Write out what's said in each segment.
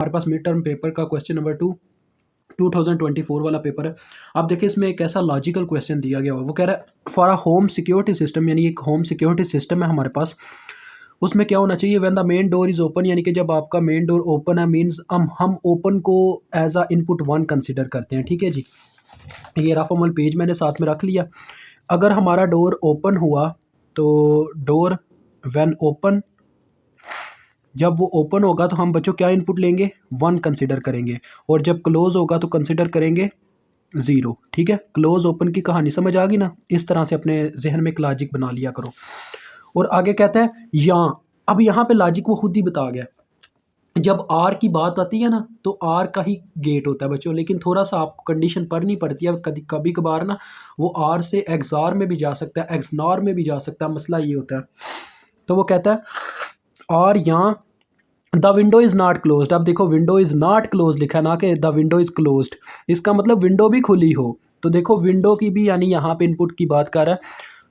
हमारे पास mid term paper का question number 2024 वाला पेपर है। आप देखिए इसमें एक ऐसा लॉजिकल क्वेश्चन दिया गया हुआ, वो कह रहा है for a home security system, यानी एक होम सिक्योरिटी सिस्टम है हमारे पास। उसमें क्या होना चाहिए, when the main door is open, यानी कि जब आपका मेन डोर ओपन है मीन्स हम ओपन को एज अ इनपुट 1 कंसिडर करते हैं। ठीक है जी, ये रफ अमल पेज मैंने साथ में रख लिया। अगर हमारा डोर ओपन हुआ तो डोर व्हेन ओपन, जब वो ओपन होगा तो हम बच्चों क्या इनपुट लेंगे, 1 कंसिडर करेंगे, और जब क्लोज होगा तो कंसिडर करेंगे 0। ठीक है, क्लोज ओपन की कहानी समझ आ गई ना। इस तरह से अपने जहन में एक लॉजिक बना लिया करो। और आगे कहता है यहाँ, अब यहाँ पे लॉजिक वो खुद ही बता गया। जब आर की बात आती है ना तो आर का ही गेट होता है बच्चों, लेकिन थोड़ा सा आपको कंडीशन पढ़नी पड़ती है कभी कभी कभार ना, वो आर से एक्सआर में भी जा सकता है, एक्सनॉर में भी जा सकता है, मसला ये होता है। तो वो कहता है और यहाँ the window is not closed. अब देखो विंडो इज़ नॉट क्लोज लिखा है ना कि द विंडो इज़ क्लोज्ड, इसका मतलब विंडो भी खुली हो। तो देखो विंडो की भी, यानी यहाँ पे इनपुट की बात कर रहा है,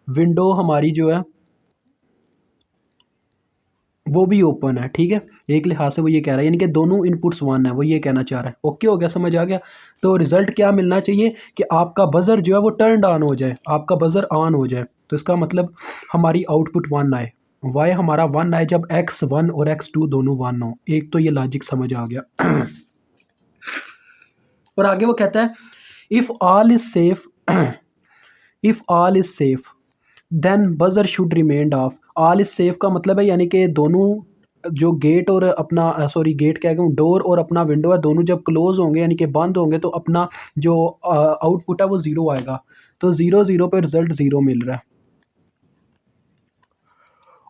विंडो हमारी जो है वो भी ओपन है। ठीक है, एक लिहाज से वो ये कह रहा है, यानी कि दोनों इनपुट्स 1 है, वो ये कहना चाह रहा है। ओके हो गया, समझ आ गया। तो रिजल्ट क्या मिलना चाहिए कि आपका बजर जो है वो टर्न ऑन हो जाए, आपका बजर ऑन हो जाए। तो इसका मतलब हमारी आउटपुट 1 आए, वाई हमारा 1 आए जब x1 और x2 दोनों 1 हो। एक तो ये लॉजिक समझ आ गया। और आगे वो कहता है if all is safe, if all is safe then buzzer should remain off. All is safe का मतलब है यानी कि दोनों जो गेट और अपना सॉरी गेट क्या कहूँ, डोर और अपना विंडो है, दोनों जब क्लोज होंगे यानी कि बंद होंगे तो अपना जो आउटपुट है वो 0 आएगा। तो 0 0 पे रिजल्ट 0 मिल रहा है।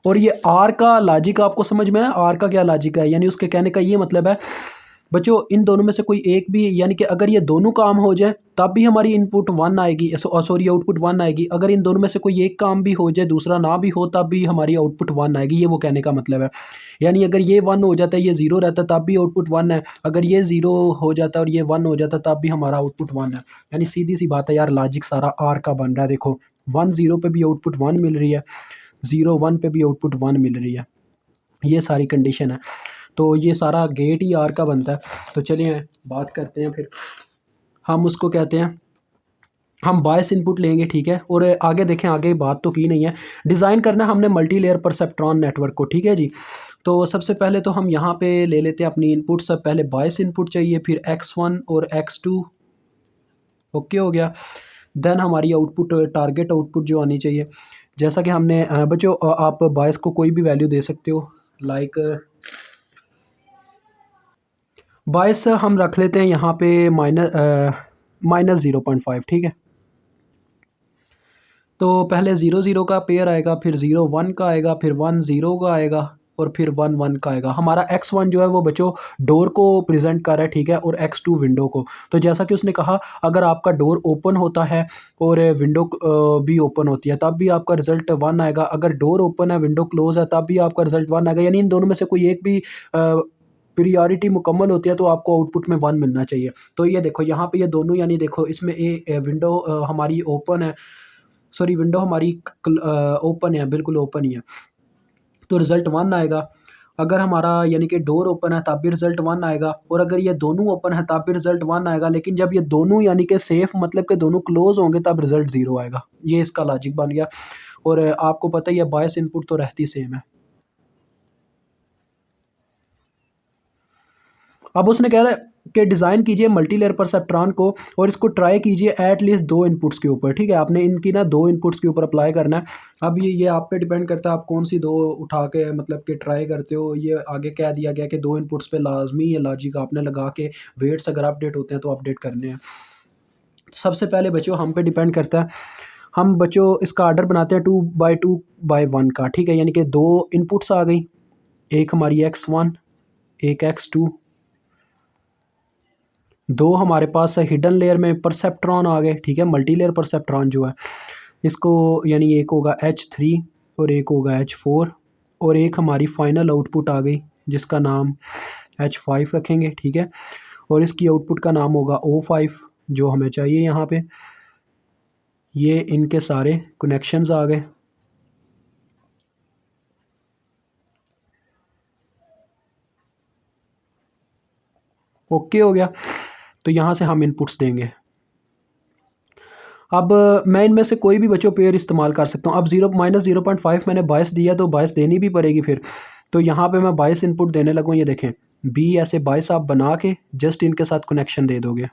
और ये आर का लॉजिक आपको समझ में है, आर का क्या लॉजिक है, यानी उसके कहने का ये मतलब है बच्चों इन दोनों में से कोई एक भी, यानी कि अगर ये दोनों काम हो जाए तब भी हमारी इनपुट 1 आएगी, सॉरी आउटपुट 1 आएगी। अगर इन दोनों में से कोई एक काम भी हो जाए दूसरा ना भी हो तब भी हमारी आउटपुट 1 आएगी, ये वो कहने का मतलब है। यानी अगर ये 1 हो जाता है ये 0 रहता है तब भी आउटपुट 1 है, अगर ये 0 हो जाता है और ये 1 हो जाता है तब भी हमारा आउटपुट 1 है। यानी सीधी सी बात है यार, लॉजिक सारा आर का बन रहा है। देखो 1 0 पे भी आउटपुट 1 मिल रही है, 0 1 पे भी आउटपुट 1 मिल रही है, ये सारी कंडीशन है। तो ये सारा गेट ही आर का बनता है। तो चलिए बात करते हैं फिर, हम उसको कहते हैं, हम बायस इनपुट लेंगे। ठीक है, और आगे देखें, आगे बात तो की नहीं है। डिज़ाइन करना है हमने मल्टी लेयर परसेप्ट्रॉन नेटवर्क को। ठीक है जी, तो सबसे पहले तो हम यहाँ पे ले लेते हैं अपनी इनपुट। सब पहले बायस इनपुट चाहिए, फिर x1 और x2। ओके हो गया। देन हमारी आउटपुट, टारगेट आउटपुट जो आनी चाहिए, जैसा कि हमने बच्चों आप बायस को कोई भी वैल्यू दे सकते हो, लाइक बायस हम रख लेते हैं यहाँ पे माइनस 0.5। ठीक है, तो पहले 0 0 का पेयर आएगा, फिर 0 1 का आएगा, फिर 1 0 का आएगा, और फिर 1 1 का आएगा। हमारा x1 जो है वो बच्चों डोर को प्रेजेंट कर रहा है। ठीक है, और x2 विंडो को। तो जैसा कि उसने कहा अगर आपका डोर ओपन होता है और विंडो भी ओपन होती है तब भी आपका रिजल्ट 1 आएगा, अगर डोर ओपन है विंडो क्लोज है तब भी आपका रिजल्ट 1 आएगा। यानी इन दोनों में से कोई एक भी प्रियोरिटी मुकम्मल होती है तो आपको आउटपुट में 1 मिलना चाहिए। तो ये देखो यहाँ पे ये दोनों, यानी देखो इसमें विंडो हमारी ओपन है, सॉरी विंडो हमारी ओपन है, बिल्कुल ओपन ही है, तो रिज़ल्ट 1 आएगा। अगर हमारा यानी कि डोर ओपन है तब भी रिज़ल्ट 1 आएगा, और अगर ये दोनों ओपन है तब भी रिज़ल्ट 1 आएगा। लेकिन जब ये दोनों यानी कि सेफ मतलब कि दोनों क्लोज होंगे तब रिज़ल्ट 0 आएगा। ये इसका लॉजिक बन गया। और आपको पता ही है बायस इनपुट तो रहती सेम है। अब उसने कह रहा है कि डिज़ाइन कीजिए मल्टी लेयर परसेप्ट्रॉन को और इसको ट्राई कीजिए एट लीस्ट 2 इनपुट्स के ऊपर। ठीक है, आपने इनकी ना 2 इनपुट्स के ऊपर अप्लाई करना है। अब ये आप पे डिपेंड करता है आप कौन सी 2 उठा के मतलब कि ट्राई करते हो। ये आगे कह दिया गया कि 2 इनपुट्स पे लाजमी ये लॉजिक आपने लगा के वेट्स अगर अपडेट होते हैं तो अपडेट करने हैं। सबसे पहले बच्चों हम पे डिपेंड करता है, हम बच्चों इसका ऑर्डर बनाते हैं 2 by 1 का। ठीक है, यानी कि 2 इनपुट्स आ गई, एक हमारी x1 एक x2, 2 हमारे पास हिडन लेयर में परसेप्ट्रॉन आ गए। ठीक है, मल्टी लेयर परसेप्ट्रॉन जो है इसको, यानी एक होगा H3 और एक होगा H4, और एक हमारी फाइनल आउटपुट आ गई जिसका नाम H5 रखेंगे। ठीक है, और इसकी आउटपुट का नाम होगा O5 जो हमें चाहिए यहाँ पे। ये इनके सारे कनेक्शंस आ गए। ओके हो गया। तो यहाँ से हम इनपुट्स देंगे। अब मैं इनमें से कोई भी बच्चों पेयर इस्तेमाल कर सकता हूँ। अब -0.5 मैंने बायस दिया तो बायस देनी भी पड़ेगी फिर। तो यहाँ पे मैं बायस इनपुट देने लगूँ, ये देखें बी ऐसे बायस आप बना के जस्ट इनके साथ कनेक्शन दे दोगे।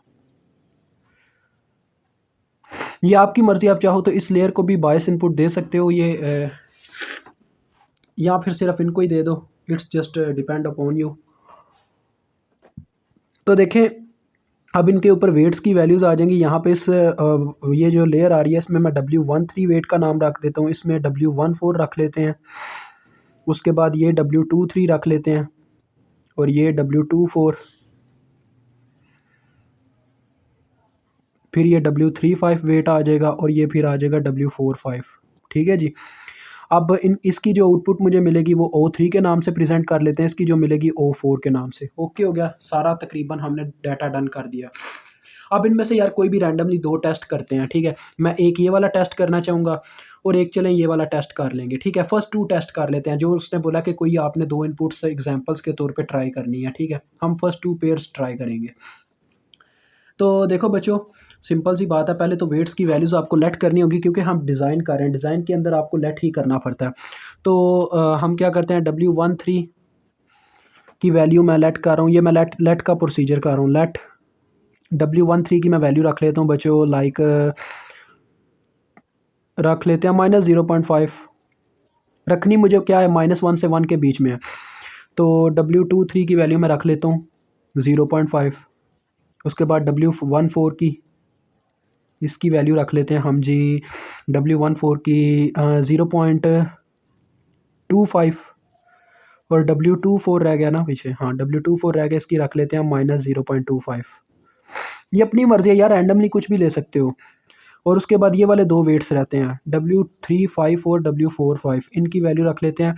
ये आपकी मर्ज़ी, आप चाहो तो इस लेयर को भी बायस इनपुट दे सकते हो ये या फिर सिर्फ इनको ही दे दो, it's just depend upon you. तो देखें अब इनके ऊपर वेट्स की वैल्यूज़ आ जाएंगी। यहाँ पे इस ये जो लेयर आ रही है इसमें मैं W13 वेट का नाम रख देता हूँ, इसमें W14 रख लेते हैं, उसके बाद ये W23 रख लेते हैं और ये W24, फिर ये W35 वेट आ जाएगा और ये फिर आ जाएगा W45। ठीक है जी। अब इसकी जो आउटपुट मुझे मिलेगी वो O3 के नाम से प्रेजेंट कर लेते हैं, इसकी जो मिलेगी O4 के नाम से। ओके हो गया, सारा तकरीबन हमने डाटा डन कर दिया। अब इनमें से यार कोई भी रैंडमली 2 टेस्ट करते हैं। ठीक है, मैं एक ये वाला टेस्ट करना चाहूँगा और एक चलें ये वाला टेस्ट कर लेंगे। ठीक है, फर्स्ट 2 टेस्ट कर लेते हैं। जो उसने बोला कि कोई आपने 2 इनपुट्स एग्जांपल्स के तौर पे ट्राई करनी है। ठीक है, हम फर्स्ट 2 पेयर्स ट्राई करेंगे। तो देखो बच्चों, सिंपल सी बात है, पहले तो वेट्स की वैल्यूज़ आपको लेट करनी होगी क्योंकि हम डिज़ाइन कर रहे हैं, डिज़ाइन के अंदर आपको लेट ही करना पड़ता है। तो हम क्या करते हैं, W13 की वैल्यू मैं लेट कर रहा हूँ, ये मैं लेट का प्रोसीजर कर रहा हूँ। लेट W13 की मैं वैल्यू रख लेता हूँ बच्चों, लाइक रख लेते हैं -0.5 रखनी मुझे क्या है, -1 से 1 के बीच में है। तो W23 की वैल्यू मैं रख लेता हूँ 0.5, उसके बाद W14 की इसकी वैल्यू रख लेते हैं हम जी W14 की 0.25 और W24 रह गया ना पीछे, हाँ W24 रह गया, इसकी रख लेते हैं -0.25। ये अपनी मर्ज़ी है यार, रैंडमली कुछ भी ले सकते हो। और उसके बाद ये वाले 2 वेट्स रहते हैं W35 और W45, इनकी वैल्यू रख लेते हैं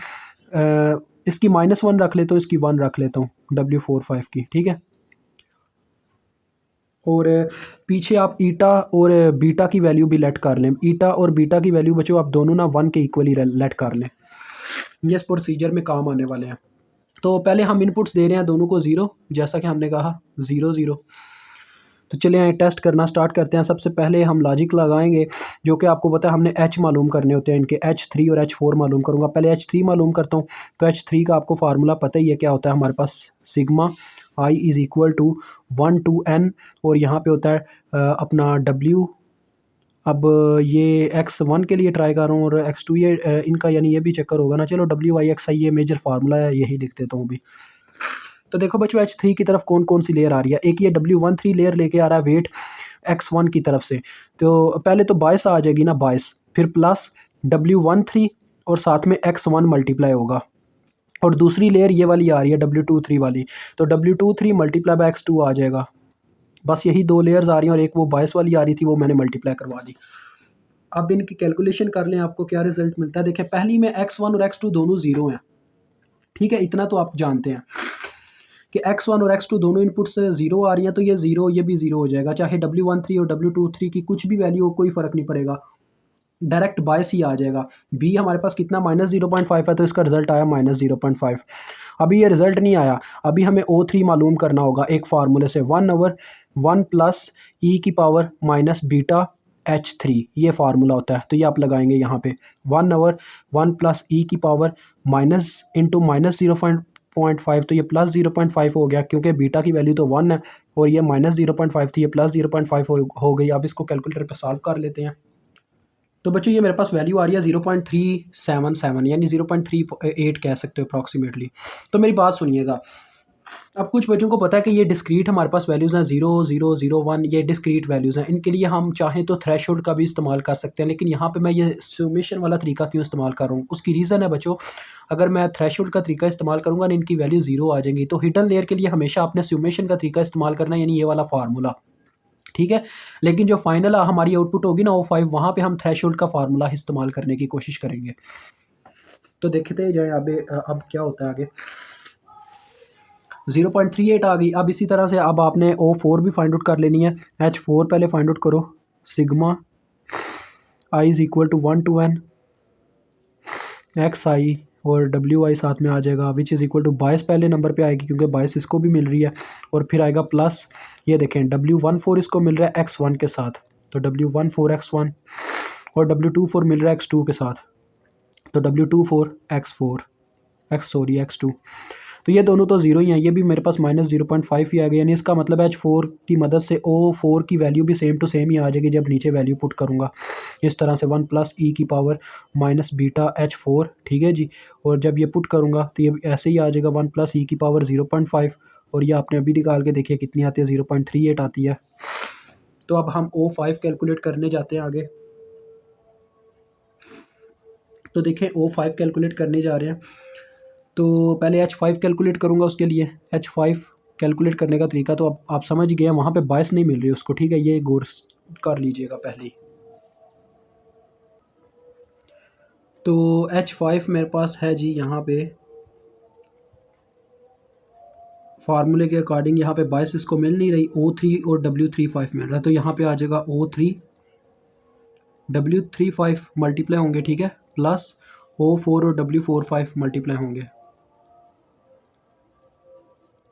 इसकी -1 रख लेता हूँ, इसकी 1 रख लेता हूँ W45 की। ठीक है, और पीछे आप ईटा और बीटा की वैल्यू भी लेट कर लें। ईटा और बीटा की वैल्यू बच्चों आप दोनों ना 1 के इक्वली लेट कर लें, ये इस प्रोसीजर में काम आने वाले हैं। तो पहले हम इनपुट्स दे रहे हैं दोनों को 0, जैसा कि हमने कहा 0 0। तो चलिए टेस्ट करना स्टार्ट करते हैं। सबसे पहले हम लॉजिक लगाएंगे, जो कि आपको पता है हमने H मालूम करने होते हैं, इनके H3 और H4 मालूम करूँगा। पहले H3 मालूम करता हूँ। तो H3 का आपको फार्मूला पता ही है क्या होता है हमारे पास, sigma I is equal to 1 to n, और यहाँ पे होता है अपना W। अब ये X1 के लिए ट्राई कर रहा हूँ और X2 ये इनका यानी ये भी चक्कर होगा ना। चलो WIXI ये मेजर फार्मूला है, यही लिख देता हूँ अभी। तो देखो बच्चों H3 की तरफ कौन कौन सी लेयर आ रही है। एक ये W13 लेयर लेके आ रहा है वेट X1 की तरफ से। तो पहले तो बायस आ जाएगी ना, बायस, फिर प्लस W13 और साथ में X1 मल्टीप्लाई होगा। और दूसरी लेयर ये वाली आ रही है W23 वाली, तो W23 मल्टीप्लाई बाय X2 आ जाएगा। बस यही 2 लेयर्स आ रही हैं और एक वो बायस वाली आ रही थी, वो मैंने मल्टीप्लाई करवा दी। अब इनकी कैलकुलेशन कर लें, आपको क्या रिजल्ट मिलता है। देखें पहली में X1 और X2 दोनों 0 हैं। ठीक है, इतना तो आप जानते हैं कि X1 और X2 दोनों इनपुट्स 0 आ रही हैं, तो ये 0 ये भी 0 हो जाएगा। चाहे W13 और W23 की कुछ भी वैल्यू हो, कोई फ़र्क नहीं पड़ेगा, डायरेक्ट बायस ही आ जाएगा। बी हमारे पास कितना -0.5 है, तो इसका रिजल्ट आया -0.5। अभी ये रिजल्ट नहीं आया, अभी हमें O3 मालूम करना होगा एक फार्मूले से, 1/1 + e⁻ बीटा H3, ये फार्मूला होता है। तो ये आप लगाएंगे यहाँ पे 1/1 + e⁻ इंटू -0.5, तो ये +0.5 हो गया क्योंकि बीटा की वैल्यू तो 1 है और ये -0.5 थी, ये +0.5 हो गई। अब इसको कैलकुलेटर पे सॉल्व कर लेते हैं। तो बच्चों ये मेरे पास वैल्यू आ रही है 0.377, यानी 0.38 कह सकते हो अप्रॉक्सीमेटली। तो मेरी बात सुनिएगा, अब कुछ बच्चों को पता है कि ये डिस्क्रीट हमारे पास वैल्यूज़ हैं 0 0 0 1, ये डिस्क्रीट वैल्यूज़ हैं। इनके लिए हम चाहें तो थ्रेशोल्ड का भी इस्तेमाल कर सकते हैं, लेकिन यहाँ पे मैं ये सुमेशन वाला तरीका क्यों इस्तेमाल कर रहा हूँ, उसकी रीज़न है बच्चों, अगर मैं थ्रेशोल्ड का तरीका इस्तेमाल करूँगा ना, इनकी वैल्यू 0 आ जाएंगी। तो हिडन लेयर के लिए हमेशा आपने सुमेशन का तरीका इस्तेमाल करना है, यानी ये वाला फार्मूला। ठीक है, लेकिन जो फाइनल हमारी आउटपुट होगी ना O5, वहाँ पे हम थ्रेशोल्ड का फार्मूला इस्तेमाल करने की कोशिश करेंगे। तो देखते जाए अब क्या होता है आगे। 0.38 आ गई। अब इसी तरह से अब आपने O4 भी फाइंड आउट कर लेनी है। H4 पहले फाइंड आउट करो, sigma I is equal to 1 to n XI और डब्ल्यू आई साथ में आ जाएगा, विच इज़ इक्वल टू 22 पहले नंबर पे आएगी क्योंकि 22 इसको भी मिल रही है, और फिर आएगा प्लस ये देखें W14 इसको मिल रहा है x1 के साथ, तो W14 x1, और W24 मिल रहा है x2 के साथ, तो W24 x2। तो ये दोनों तो ज़ीरो ही हैं, ये भी मेरे पास -0.5 ही आ गया, यानी इसका मतलब H4 की मदद से O4 की वैल्यू भी सेम टू सेम ही आ जाएगी जब नीचे वैल्यू पुट करूँगा इस तरह से 1 + e की पावर -β H4, ठीक है जी। और जब ये पुट करूँगा तो ये ऐसे ही आ जाएगा 1 + e की पावर 0.5, और ये आपने अभी निकाल के देखिए कितनी आती है, 0.38 आती है। तो अब हम O5 कैलकुलेट करने जाते हैं आगे। तो देखें O5 कैलकुलेट करने जा रहे हैं, तो पहले H5 कैलकुलेट करूँगा। उसके लिए H5 कैलकुलेट करने का तरीका तो अब आप समझ गए, वहाँ पे 22 नहीं मिल रही उसको, ठीक है, ये गौर कर लीजिएगा पहले ही। तो H5 मेरे पास है जी, यहाँ पे फार्मूले के अकॉर्डिंग यहाँ पे 22 इसको मिल नहीं रही, O3 और W35 मिल रहा है, तो यहाँ पे आ जाएगा O3 W35 मल्टीप्लाई होंगे, ठीक है, प्लस O4 और W45 मल्टीप्लाई होंगे,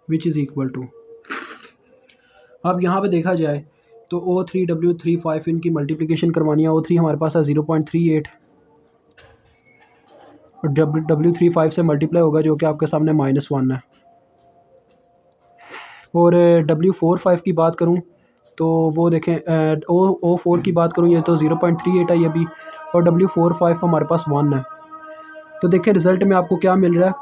विच इज़ इक्वल टू, अब यहाँ पे देखा जाए तो O3 W35 इनकी मल्टीप्लिकेशन करवानी है। O3 हमारे पास है 0.38 और W35 से मल्टीप्लाई होगा जो कि आपके सामने -1 है। और W45 की बात करूँ तो वो देखें, O4 की बात करूँ ये तो 0.38 है ये भी, और W45 हमारे पास 1 है। तो देखिए रिज़ल्ट में आपको क्या मिल रहा है,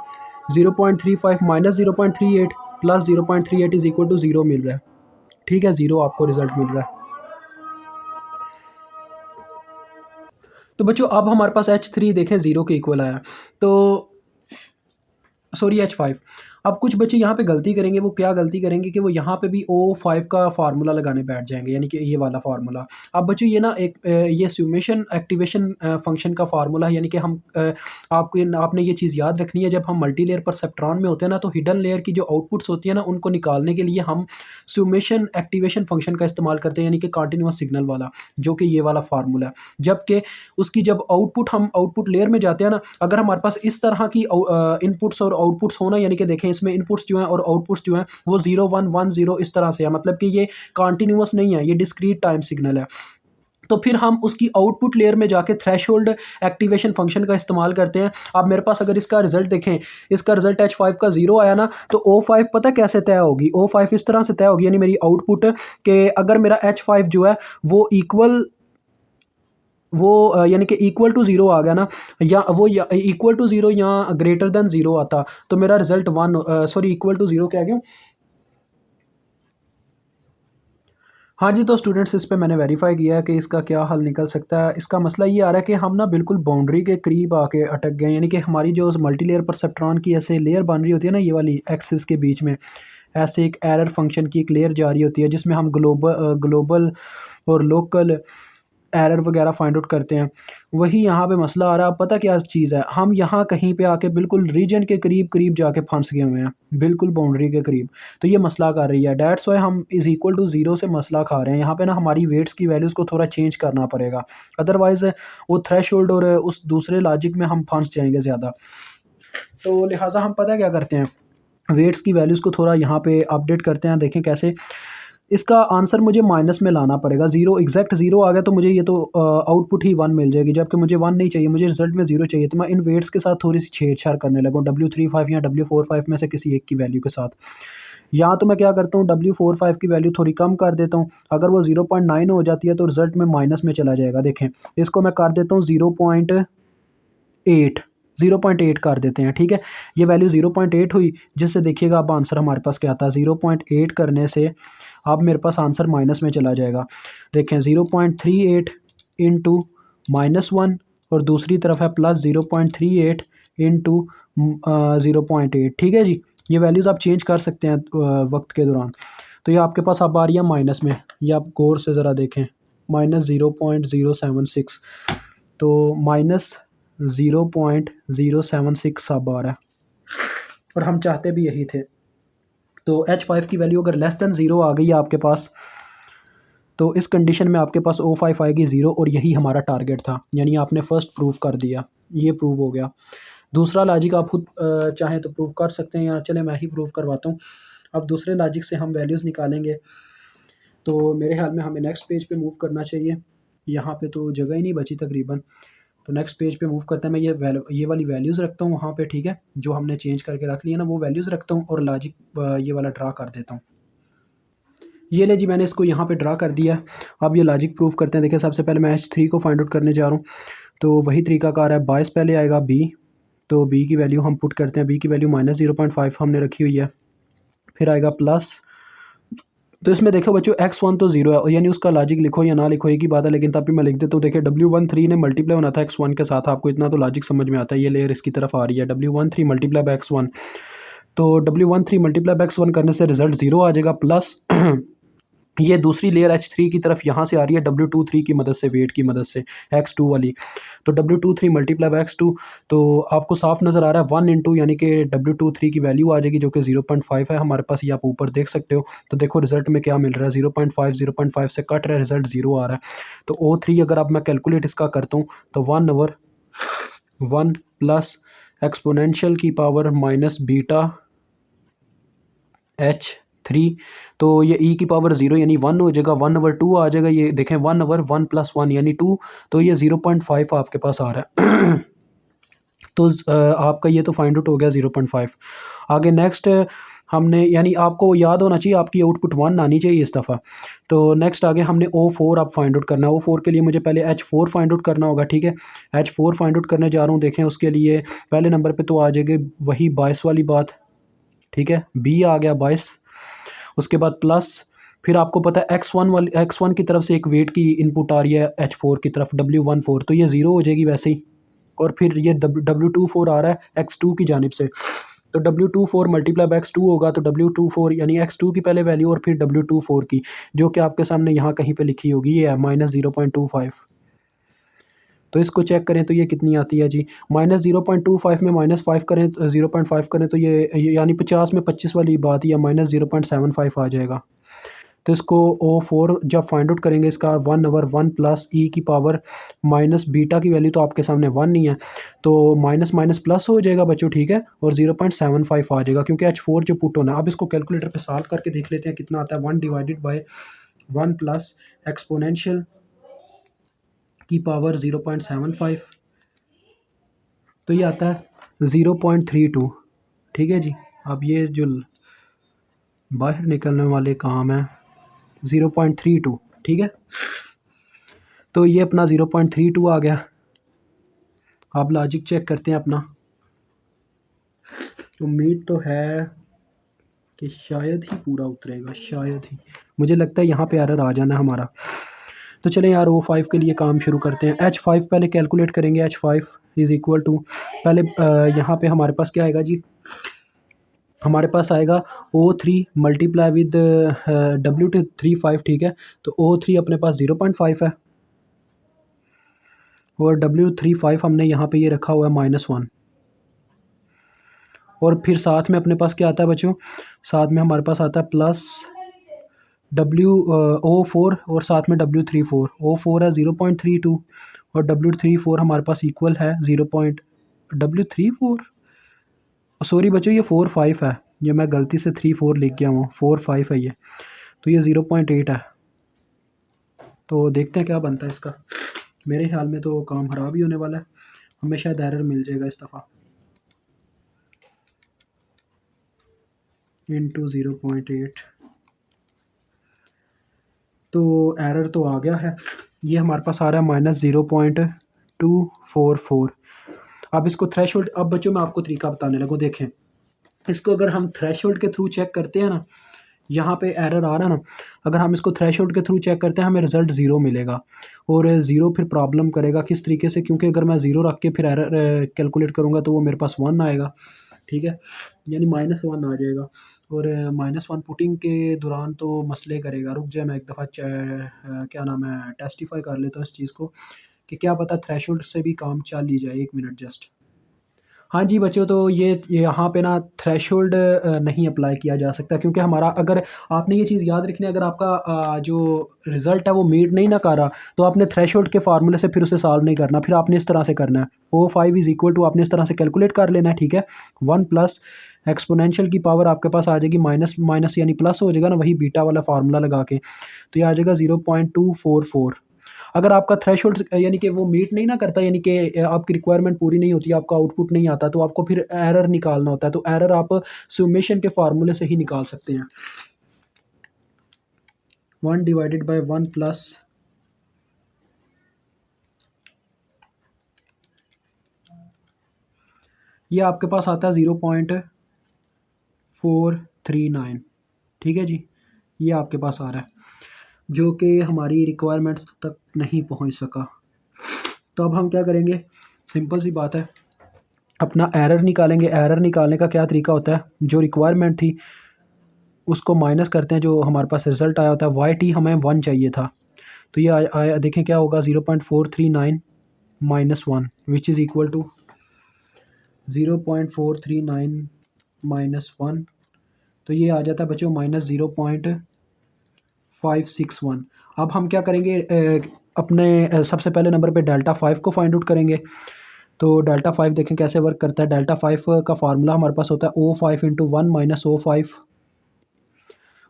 0.35 - 0.38 प्लस 0.38 इज़ इक्वल टू 0 मिल रहा है, ठीक है, 0 आपको रिज़ल्ट मिल रहा है। तो बच्चों अब हमारे पास H3 देखें 0 के इक्वल आया, तो सॉरी H5। अब कुछ बच्चे यहाँ पे गलती करेंगे, वो क्या गलती करेंगे कि वो यहाँ पे भी O5 का फार्मूला लगाने बैठ जाएंगे, यानी कि ये वाला फार्मूला। अब बच्चों ये ना एक ये सुमेशन एक्टिवेशन फंक्शन का फार्मूला है, यानी कि हम आपने ये चीज़ याद रखनी है, जब हम मल्टी लेयर परसेप्ट्रॉन में होते हैं ना, तो हिडन लेयर की जो आउटपुट्स होती है ना, उनको निकालने के लिए हम सुमेशन एक्टिवेशन फंक्शन का इस्तेमाल करते हैं, यानी कि कंटिन्यूअस सिग्नल वाला, जो कि ये वाला फार्मूला है। जबकि उसकी जब हम आउटपुट लेयर में जाते हैं ना, अगर हमारे पास इस तरह की इनपुट्स और आउटपुट्स होना, यानी कि देखें इसमें इनपुट्स जो हैं और आउटपुट्स जो हैं वो 0 1 1 0 इस तरह से है, मतलब कि ये कंटिन्यूअस नहीं है, ये डिस्क्रीट टाइम सिग्नल है। तो फिर हम उसकी आउटपुट लेयर में जाके थ्रेशोल्ड एक्टिवेशन फंक्शन का इस्तेमाल करते हैं। अब मेरे पास अगर इसका रिजल्ट देखें, इसका रिजल्ट H5 का 0 आया ना, तो O5 पता कैसे तय होगी, O5 इस तरह से तय होगी, यानी मेरी आउटपुट के अगर मेरा H5 जो है वो यानी कि इक्वल टू 0 आ गया ना, या वो इक्वल टू 0 या ग्रेटर देन 0 आता, तो मेरा रिजल्ट इक्वल टू 0 क्या गया। हाँ जी, तो स्टूडेंट्स इस पे मैंने वेरीफाई किया है कि इसका क्या हल निकल सकता है। इसका मसला ये आ रहा है कि हम ना बिल्कुल बाउंड्री के करीब आके अटक गए, यानी कि हमारी जो मल्टी लेयर परसेप्ट्रॉन की ऐसे लेयर बन रही होती है ना, ये वाली एक्सिस के बीच में ऐसे एक एरर फंक्शन की एक लेयर जा रही होती है, जिसमें हम ग्लोबल और लोकल एरर वगैरह फाइंड आउट करते हैं। वही यहाँ पे मसला आ रहा है। पता क्या चीज़ है, हम यहाँ कहीं पे आके बिल्कुल रीजन के करीब करीब जाके फंस गए हुए हैं, बिल्कुल बाउंड्री के करीब। तो ये मसला कर रही है, डैट्स वाई हम इज़ इक्वल टू 0 से मसला खा रहे हैं। यहाँ पे ना हमारी वेट्स की वैल्यूज़ को थोड़ा चेंज करना पड़ेगा, अदरवाइज़ वो थ्रेशोल्ड और उस दूसरे लॉजिक में हम फंस जाएंगे ज़्यादा। तो लिहाजा हम पता क्या करते हैं, वेट्स की वैल्यूज़ को थोड़ा यहाँ पे अपडेट करते हैं। देखें कैसे, इसका आंसर मुझे माइनस में लाना पड़ेगा। 0 एग्जैक्ट 0 आ गया तो मुझे ये तो आउटपुट ही 1 मिल जाएगी, जबकि मुझे 1 नहीं चाहिए, मुझे रिजल्ट में 0 चाहिए। तो मैं इन वेट्स के साथ थोड़ी सी छेड़छाड़ करने लगा, W35 या W45 में से किसी एक की वैल्यू के साथ। यहाँ तो मैं क्या करता हूँ, W45 की वैल्यू थोड़ी कम कर देता हूँ। अगर वो 0.9 हो जाती है तो रिजल्ट में माइनस में चला जाएगा। देखें इसको मैं कर देता हूँ 0.8 कर देते हैं, ठीक है। ये वैल्यू 0.8 हुई, जिससे देखिएगा अब आंसर हमारे पास क्या आता है। 0.8 करने से अब मेरे पास आंसर माइनस में चला जाएगा। देखें 0.38 इंटू -1 और दूसरी तरफ है प्लस 0.38 इंटू 0.8, ठीक है जी। ये वैल्यूज़ आप चेंज कर सकते हैं वक्त के दौरान। तो ये आपके पास अब आ रही है माइनस में, ये आप गौर से ज़रा देखें, -0.076, तो -0.076 अब आ रहा है, और हम चाहते भी यही थे। तो H5 की वैल्यू अगर लेस दैन 0 आ गई है आपके पास, तो इस कंडीशन में आपके पास O5 आएगी 0, और यही हमारा टारगेट था, यानी आपने फर्स्ट प्रूव कर दिया, ये प्रूव हो गया। दूसरा लॉजिक आप खुद चाहें तो प्रूव कर सकते हैं, या चले मैं ही प्रूव करवाता हूँ। अब दूसरे लॉजिक से हम वैल्यूज़ निकालेंगे। तो मेरे ख्याल में हमें नेक्स्ट पेज पे मूव करना चाहिए। यहाँ पे तो जगह ही नहीं बची तकरीबन। तो नेक्स्ट पेज पे मूव करते हैं। मैं ये वाली वैल्यूज़ रखता हूँ वहाँ पे, ठीक है, जो हमने चेंज करके रख लिया ना, वो वैल्यूज़ रखता हूँ और लॉजिक ये वाला ड्रा कर देता हूँ। ये ले जी, मैंने इसको यहाँ पे ड्रा कर दिया। अब ये लॉजिक प्रूव करते हैं। देखिए सबसे पहले मैं H3 को फाइंड आउट करने जा रहा हूँ। तो वही तरीकाकार है, 22 पहले आएगा B, तो B की वैल्यू हम पुट करते हैं। B की वैल्यू -0.5 हमने रखी हुई है। फिर आएगा प्लस, तो इसमें देखो बच्चों x1 तो 0 है, यानी उसका लॉजिक लिखो या ना लिखो एक ही बात है, लेकिन तब भी मैं लिख देता हूँ। देखिए W13 ने मल्टीप्लाई होना था x1 के साथ, आपको इतना तो लॉजिक समझ में आता है। ये लेयर इसकी तरफ आ रही है, W13 मल्टीप्लाई बाय x1, तो W13 मल्टीप्लाई बाय x1 करने से रिजल्ट 0 आ जाएगा। प्लस ये दूसरी लेयर H3 की तरफ यहाँ से आ रही है W23 की मदद से, वेट की मदद से, x2 वाली। तो W23 मल्टीप्लाई बाय x2, तो आपको साफ नज़र आ रहा है 1 इंटू, यानी कि W23 की वैल्यू आ जाएगी जो कि 0.5 है हमारे पास, ये आप ऊपर देख सकते हो। तो देखो रिजल्ट में क्या मिल रहा है, 0.5 से कट रहा है, रिजल्ट 0 आ रहा है। तो O3 अगर अब मैं कैलकुलेट इसका करता हूँ तो 1/1 प्लस एक्सपोनेंशियल की पावर माइनस बीटा H3, तो ये e की पावर 0 यानी 1 हो जाएगा, 1/2 आ जाएगा। ये देखें 1/1 + 1 यानी 2, तो ये 0.5 आपके पास आ रहा है। तो आपका ये तो फाइंड आउट हो गया 0.5। आगे नेक्स्ट हमने, यानी आपको याद होना चाहिए आपकी आउटपुट 1 आनी चाहिए इस दफ़ा। तो नेक्स्ट आगे हमने O4 अब फाइंड आउट करना है। O4 के लिए मुझे पहले H4 फाइंड आउट करना होगा, ठीक है। H4 फाइंड आउट करने जा रहा हूँ। देखें उसके लिए पहले नंबर पे तो आ जाएगी वही 22 वाली बात, ठीक है, B आ गया 22। उसके बाद प्लस, फिर आपको पता है x1 की तरफ से एक वेट की इनपुट आ रही है H4 की तरफ, W14, तो ये 0 हो जाएगी वैसे ही। और फिर ये W24 आ रहा है x2 की जानिब से, तो W24 मल्टीप्लाई बाय x2 होगा, तो W24 यानी x2 की पहले वैल्यू और फिर W24 की, जो कि आपके सामने यहाँ कहीं पे लिखी होगी, ये है -0.25। तो इसको चेक करें तो ये कितनी आती है जी, -0.25 में -5 करें, 0.5 करें तो ये यानी 50 में 25 वाली बात, या -0.75 आ जाएगा। तो इसको O4 जब फाइंड आउट करेंगे इसका 1/1 प्लस e की पावर माइनस बीटा की वैल्यू तो आपके सामने 1 नहीं है, तो माइनस माइनस प्लस हो जाएगा बच्चों, ठीक है, और 0.75 आ जाएगा क्योंकि H4 जो पुट होना है। अब इसको कैलकुलेटर पे सॉल्व करके देख लेते हैं कितना आता है। 1/1 प्लस एक्सपोनेंशियल की पावर 0.75, तो ये आता है 0.32, ठीक है जी। अब ये जो बाहर निकलने वाले काम है 0.32, ठीक है, तो ये अपना 0.32 आ गया। आप लॉजिक चेक करते हैं अपना। उम्मीद तो है कि शायद ही पूरा उतरेगा, शायद ही, मुझे लगता है यहाँ पे एरर आ जाना हमारा। तो चलें यार O5 के लिए काम शुरू करते हैं। H5 पहले कैलकुलेट करेंगे। H5 इज़ इक्वल टू, पहले यहाँ पे हमारे पास क्या आएगा जी, हमारे पास आएगा O3 मल्टीप्लाई विद W35, ठीक है। तो O3 अपने पास 0.5 है और W35 हमने यहाँ पे ये रखा हुआ है -1, और फिर साथ में अपने पास क्या आता है बच्चों, साथ में हमारे पास आता है प्लस O4 और साथ में W34। O4 है 0.32 और W34 हमारे पास इक्वल है W34, सॉरी बच्चों ये 4.5 है, ये मैं गलती से 3.4 लिख गया हूँ, 4.5 है ये, तो ये 0.8 है। तो देखते हैं क्या बनता है इसका। मेरे ख्याल में तो काम ख़राब ही होने वाला है, हमें शायद एरर मिल जाएगा इस दफ़ा। इंटू 0.8, तो एरर तो आ गया है। ये हमारे पास आ रहा है -0.244। अब इसको थ्रेशोल्ड, अब बच्चों मैं आपको तरीका बताने लगूँ। देखें इसको अगर हम थ्रेशोल्ड के थ्रू चेक करते हैं ना, यहाँ पे एरर आ रहा है ना, अगर हम इसको थ्रेशोल्ड के थ्रू चेक करते हैं हमें रिजल्ट 0 मिलेगा, और 0 फिर प्रॉब्लम करेगा किस तरीके से, क्योंकि अगर मैं 0 रख के फिर एरर कैलकुलेट करूँगा तो वो मेरे पास 1 आएगा, ठीक है, यानी -1 आ जाएगा। और -1 पुटिंग के दौरान तो मसले करेगा। रुक जाए मैं एक दफ़ा क्या नाम है टेस्टिफाई कर लेता हूँ इस चीज़ को, कि क्या पता थ्रेशोल्ड से भी काम चल ही जाए। 1 मिनट जस्ट। हाँ जी बच्चों, तो ये यहाँ पे ना थ्रेशोल्ड नहीं अप्लाई किया जा सकता, क्योंकि हमारा, अगर आपने ये चीज़ याद रखनी है, अगर आपका जो रिज़ल्ट है वो मीट नहीं ना कर रहा, तो आपने थ्रेशोल्ड के फार्मूले से फिर उसे सॉल्व नहीं करना, फिर आपने इस तरह से करना है। O5 इज़ इक्वल टू, आपने इस तरह से कैलकुलेट कर लेना है, ठीक है। 1 प्लस एक्सपोनेंशियल की पावर आपके पास आ जाएगी माइनस माइनस यानी प्लस हो जाएगा ना, वही बीटा वाला फार्मूला लगा के, तो ये आ जाएगा 0.244। अगर आपका थ्रेशोल्ड यानी कि वो मीट नहीं ना करता, यानी कि आपकी रिक्वायरमेंट पूरी नहीं होती, आपका आउटपुट नहीं आता, तो आपको फिर एरर निकालना होता है। तो एरर आप सुमेशन के फार्मूले से ही निकाल सकते हैं। 1 डिवाइडेड बाय 1 प्लस ये आपके पास आता है 0.439, ठीक है जी। ये आपके पास आ रहा है, जो कि हमारी रिक्वायरमेंट तक नहीं पहुंच सका। तो अब हम क्या करेंगे, सिंपल सी बात है, अपना एरर निकालेंगे। एरर निकालने का क्या तरीका होता है, जो रिक्वायरमेंट थी उसको माइनस करते हैं, जो हमारे पास रिज़ल्ट आया होता है। वाई टी हमें 1 चाहिए था, तो ये आया, देखें क्या होगा, 0.439 minus 1 which is equal to 0.439 minus 1, तो ये आ जाता है बच्चों -0.561। अब हम क्या करेंगे, अपने सबसे पहले नंबर पे डेल्टा 5 को फाइंड आउट करेंगे। तो डेल्टा 5 देखें कैसे वर्क करता है। डेल्टा 5 का फार्मूला हमारे पास होता है O5 इंटू 1 माइनस O5,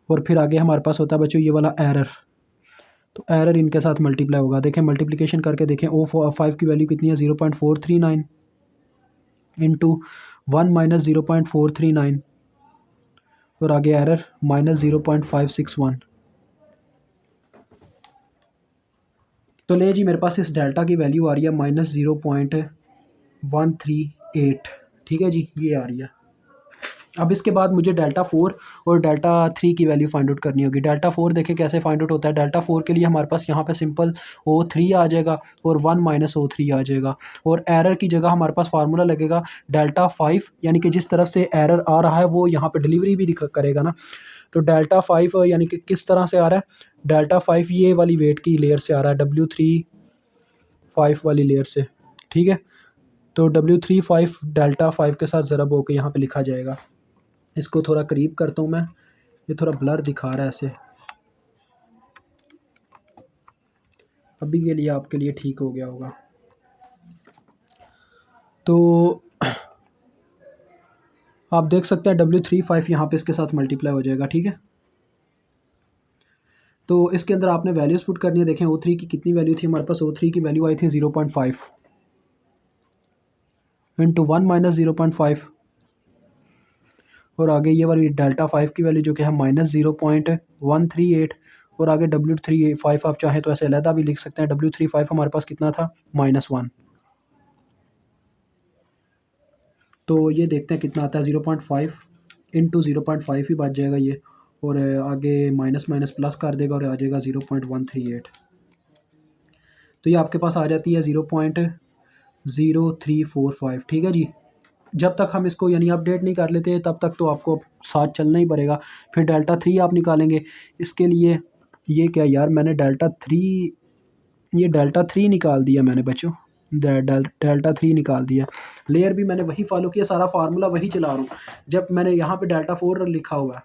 और फिर आगे हमारे पास होता है बच्चों ये वाला एरर। तो एरर इनके साथ मल्टीप्लाई होगा। देखें मल्टीप्लिकेशन करके देखें, O5 की वैल्यू कितनी है, 0.439 इंटू 1 माइनस 0.439, और आगे एरर -0.561। तो ले जी, मेरे पास इस डेल्टा की वैल्यू आ रही है -0.138, ठीक है जी, ये आ रही है। अब इसके बाद मुझे डेल्टा 4 और डेल्टा 3 की वैल्यू फाइंड आउट करनी होगी। डेल्टा 4 देखें कैसे फाइंड आउट होता है। डेल्टा 4 के लिए हमारे पास यहाँ पे सिंपल O3 आ जाएगा और 1 माइनस O3 आ जाएगा, और एरर की जगह हमारे पास फार्मूला लगेगा डेल्टा 5, यानी कि जिस तरफ से एरर आ रहा है वो यहाँ पे डिलीवरी भी करेगा ना। तो डेल्टा 5 यानी कि किस तरह से आ रहा है, डेल्टा 5 ये वाली वेट की लेयर से आ रहा है, W35 वाली लेयर से, ठीक है। तो W35 डेल्टा 5 के साथ ज़रब होकर यहाँ पे लिखा जाएगा। इसको थोड़ा करीब करता हूँ मैं, ये थोड़ा ब्लर दिखा रहा है ऐसे, अभी के लिए आपके लिए ठीक हो गया होगा। तो आप देख सकते हैं W35 यहाँ पे इसके साथ मल्टीप्लाई हो जाएगा, ठीक है। तो इसके अंदर आपने वैल्यूज़ पुट करनी है। देखें O3 की कितनी वैल्यू थी हमारे पास, O3 की वैल्यू आई थी 0.5 इंटू 1 माइनस 0.5, और आगे ये वाली डेल्टा 5 की वैल्यू जो कि है -0.138, और आगे W35 आप चाहें तो ऐसे अलहदा भी लिख सकते हैं। W35 हमारे पास कितना था, -1। तो ये देखते हैं कितना आता है, 0.5 इंटू 0.5 ही बच जाएगा ये, और आगे माइनस माइनस प्लस कर देगा और आ जाएगा 0.138। तो ये आपके पास आ जाती है 0.0345, ठीक है जी। जब तक हम इसको यानी अपडेट नहीं कर लेते तब तक तो आपको साथ चलना ही पड़ेगा। फिर डेल्टा 3 आप निकालेंगे। इसके लिए ये क्या यार, मैंने डेल्टा 3 निकाल दिया मैंने बच्चों, डेल्टा 3 निकाल दिया। लेयर भी मैंने वही फॉलो किया, सारा फार्मूला वही चला रहा हूँ। जब मैंने यहाँ पे डेल्टा 4 लिखा हुआ है,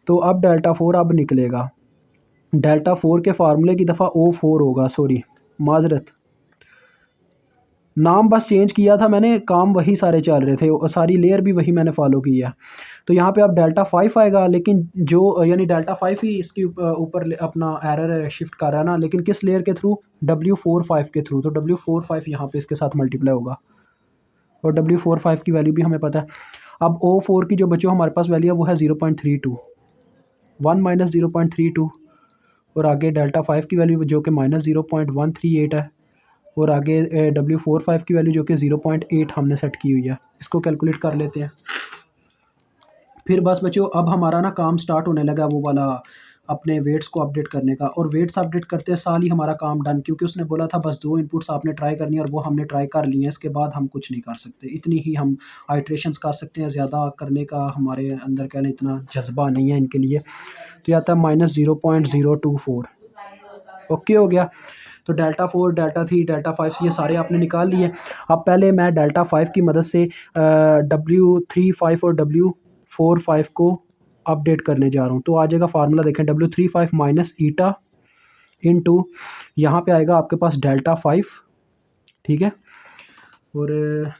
तो अब डेल्टा 4 अब निकलेगा। डेल्टा 4 के फार्मूले की दफ़ा O4 होगा, सॉरी माजरत, नाम बस चेंज किया था मैंने, काम वही सारे चल रहे थे और सारी लेयर भी वही मैंने फॉलो की है। तो यहाँ पे अब डेल्टा 5 आएगा, लेकिन जो यानी डेल्टा 5 ही इसके ऊपर अपना एरर शिफ्ट कर रहा है ना, लेकिन किस लेयर के थ्रू, W45 के थ्रू। तो W45 यहाँ पे इसके साथ मल्टीप्लाई होगा, और W45 की वैल्यू भी हमें पता है। अब O4 की जो बच्चों हमारे पास वैल्यू है वो है 0.32, 1 माइनस 0.32, और आगे डेल्टा 5 की वैल्यू जो कि -0.138 है, और आगे W45 की वैल्यू जो कि 0.8 हमने सेट की हुई है। इसको कैलकुलेट कर लेते हैं। फिर बस बच्चों अब हमारा ना काम स्टार्ट होने लगा वो वाला अपने वेट्स को अपडेट करने का, और वेट्स अपडेट करते साल ही हमारा काम डन, क्योंकि उसने बोला था बस 2 इनपुट्स आपने ट्राई करनी है, और वो हमने ट्राई कर ली हैं। इसके बाद हम कुछ नहीं कर सकते, इतनी ही हम आइट्रेशंस कर सकते हैं, ज़्यादा करने का हमारे अंदर कहना इतना जज्बा नहीं है इनके लिए। तो ये आता है -0.024, ओके हो गया। तो डेल्टा 4, डेल्टा 3, डेल्टा 5 ये सारे आपने निकाल लिए। अब पहले मैं डेल्टा 5 की मदद से W35 और W45 को अपडेट करने जा रहा हूँ। तो आ जाएगा फार्मूला देखें, W35 माइनस ईटा इनटू यहाँ पे आएगा आपके पास डेल्टा 5, ठीक है, और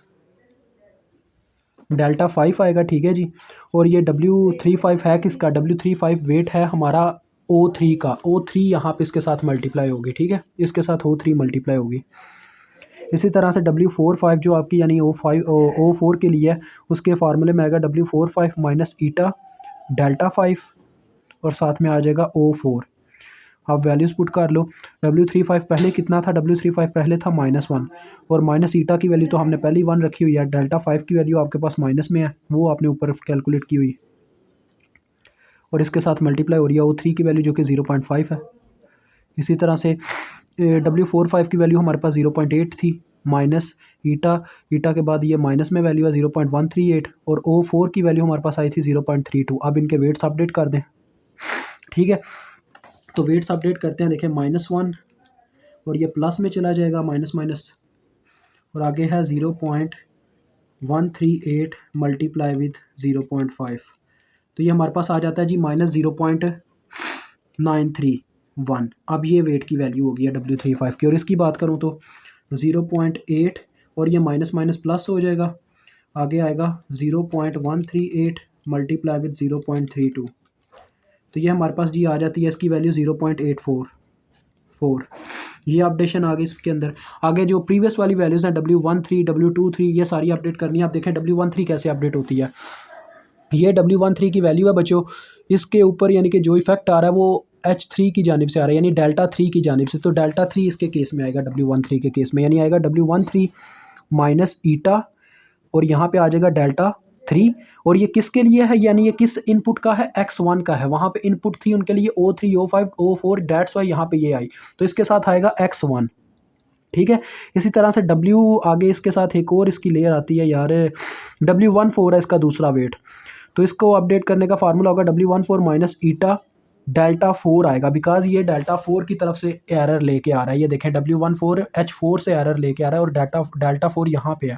डेल्टा 5 आएगा, ठीक है जी। और ये W35 है किसका, W35 वेट है हमारा O3 का। O3 यहाँ पे इसके साथ मल्टीप्लाई होगी, ठीक है, इसके साथ O3 मल्टीप्लाई होगी। इसी तरह से W45 जो आपकी यानी O4 के लिए है, उसके फार्मूले में आएगा W45 माइनस ईटा डेल्टा 5 और साथ में आ जाएगा O4। आप वैल्यूज़ पुट कर लो। W35 पहले कितना था, W35 पहले था -1 और माइनस ईटा की वैल्यू तो हमने पहले ही 1 रखी हुई है। डेल्टा 5 की वैल्यू आपके पास माइनस में है, वो आपने ऊपर कैलकुलेट की हुई और इसके साथ मल्टीप्लाई हो रही है O3 की वैल्यू जो कि 0.5 है। इसी तरह से W45 की वैल्यू हमारे पास 0.8 थी माइनस ईटा, ईटा के बाद ये माइनस में वैल्यू है 0.138 और O4 की वैल्यू हमारे पास आई थी 0.32। अब इनके वेट्स अपडेट कर दें, ठीक है। तो वेट्स अपडेट करते हैं, देखें -1 और ये प्लस में चला जाएगा माइनस माइनस और आगे है 0.138 मल्टीप्लाई विद 0.5, तो ये हमारे पास आ जाता है जी -0.931। अब ये वेट की वैल्यू होगी है W35 की। और इसकी बात करूँ तो 0.8 और ये माइनस माइनस प्लस हो जाएगा, आगे आएगा 0.138 मल्टीप्लाई विद 0.32, तो ये हमारे पास जी आ जाती है इसकी वैल्यू 0.844। ये अपडेशन आ गई इसके अंदर। आगे जो प्रीवियस वाली वैल्यूज़ हैं W13, W23 ये सारी अपडेट करनी है। आप देखें W13 कैसे अपडेट होती है। ये W13 की वैल्यू है बच्चों, इसके ऊपर यानी कि जो इफेक्ट आ रहा है वो H3 की जानिब से आ रहा है, यानी डेल्टा 3 की जानिब से। तो डेल्टा 3 इसके केस में आएगा W13 के केस में, यानी आएगा W13 माइनस ईटा और यहाँ पे आ जाएगा डेल्टा 3। और ये किसके लिए है, यानी ये किस इनपुट का है, X1 का है। वहाँ पे इनपुट थी उनके लिए O3, O5, O4, that's why यहाँ पे ये आई, तो इसके साथ आएगा X1, ठीक है। इसी तरह से W आगे इसके साथ एक और इसकी लेयर आती है यार, W14 है इसका दूसरा वेट। तो इसको अपडेट करने का फार्मूला होगा W14 माइनस ईटा डेल्टा 4 आएगा, बिकॉज ये डेल्टा 4 की तरफ से एरर लेके आ रहा है। ये देखें W14 H4 से एरर लेके आ रहा है और डेल्टा 4 यहाँ पे है,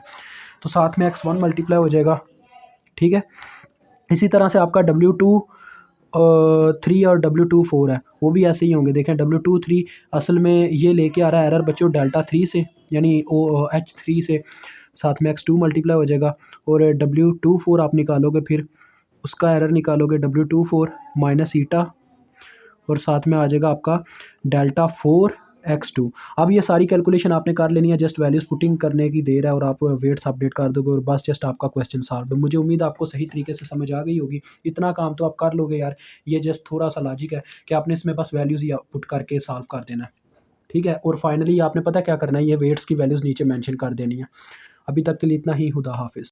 तो साथ में X1 मल्टीप्लाई हो जाएगा, ठीक है। इसी तरह से आपका W23 और W24 है, वो भी ऐसे ही होंगे। देखें W23 असल में ये लेके आ रहा है एरर बच्चों डेल्टा 3 से, यानी H3 से, साथ में X2 मल्टीप्लाई हो जाएगा। और W24 आप निकालोगे, फिर उसका एरर निकालोगे W24 माइनस ईटा और साथ में आ जाएगा आपका डेल्टा 4X2। अब ये सारी कैलकुलेशन आपने कर लेनी है, जस्ट वैल्यूज़ पुटिंग करने की देर है और आप वेट्स अपडेट कर दोगे और बस जस्ट आपका क्वेश्चन सॉल्व है। मुझे उम्मीद है आपको सही तरीके से समझ आ गई होगी। इतना काम तो आप कर लोगे यार, ये जस्ट थोड़ा सा लॉजिक है कि आपने इसमें बस वैल्यूज़ ही पुट करके सॉल्व कर देना है, ठीक है। और फाइनली आपने पता क्या करना है, ये वेट्स की वैल्यूज़ नीचे मेंशन कर देनी है। अभी तक के लिए इतना ही, खुदा हाफिज़।